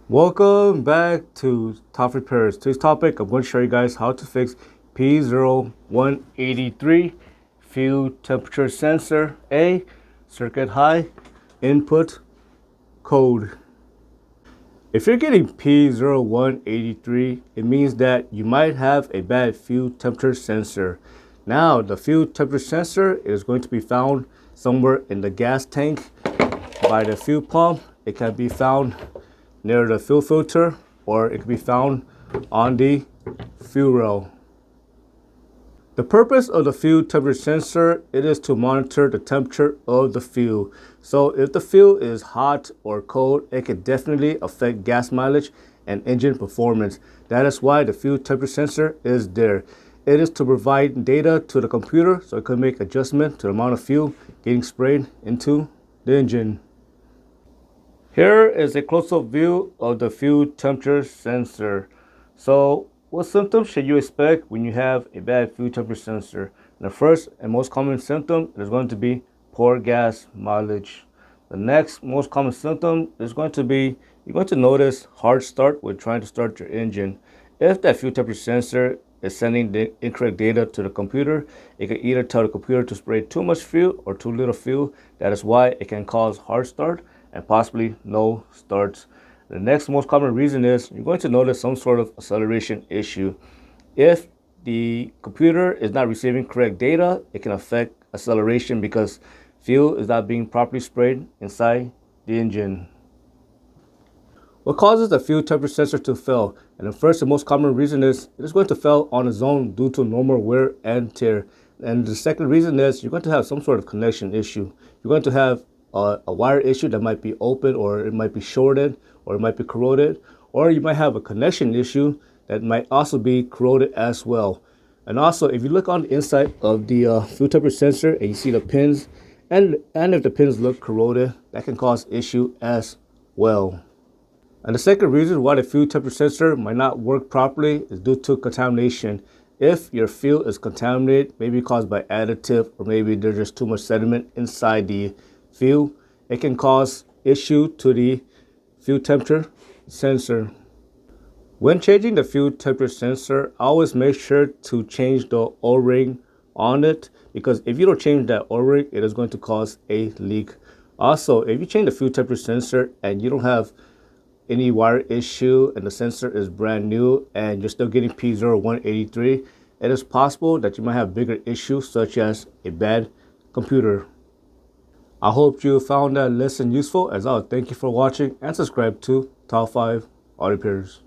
Welcome back to Top Repairs. Today's topic, I'm going to show you guys how to fix P0183 fuel temperature sensor A circuit high input code. If you're getting P0183, it means that you might have a bad fuel temperature sensor. Now, the fuel temperature sensor is going to be found somewhere in the gas tank by the fuel pump. It can be found near the fuel filter, or it can be found on the fuel rail. The purpose of the fuel temperature sensor, it is to monitor the temperature of the fuel. So if the fuel is hot or cold, it can definitely affect gas mileage and engine performance. That is why the fuel temperature sensor is there. It is to provide data to the computer so it can make adjustment to the amount of fuel getting sprayed into the engine. Here is a close-up view of the fuel temperature sensor. So what symptoms should you expect when you have a bad fuel temperature sensor? The first and most common symptom is going to be poor gas mileage. The next most common symptom is going to be you're going to notice hard start when trying to start your engine. If that fuel temperature sensor is sending the incorrect data to the computer, it can either tell the computer to spray too much fuel or too little fuel. That is why it can cause hard start and possibly no starts. The next most common reason is you're going to notice some sort of acceleration issue. If the computer is not receiving correct data, it can affect acceleration because fuel is not being properly sprayed inside the engine. What causes the fuel temperature sensor to fail? And the first and most common reason is it is going to fail on its own due to normal wear and tear. And the second reason is you're going to have some sort of connection issue. You're going to have a wire issue that might be open, or it might be shorted, or it might be corroded, or you might have a connection issue that might also be corroded as well. And also, if you look on the inside of the fuel temperature sensor and you see the pins, and if the pins look corroded, that can cause issue as well. And the second reason why the fuel temperature sensor might not work properly is due to contamination. If your fuel is contaminated, maybe caused by additive, or maybe there's just too much sediment inside the fuel, it can cause issue to the fuel temperature sensor. When changing the fuel temperature sensor, always make sure to change the O-ring on it, because if you don't change that O-ring, it is going to cause a leak. Also, if you change the fuel temperature sensor and you don't have any wire issue and the sensor is brand new and you're still getting P0183, it is possible that you might have bigger issues such as a bad computer. I hope you found that lesson useful. As always, thank you for watching and subscribe to Top 5 Auto Repairs.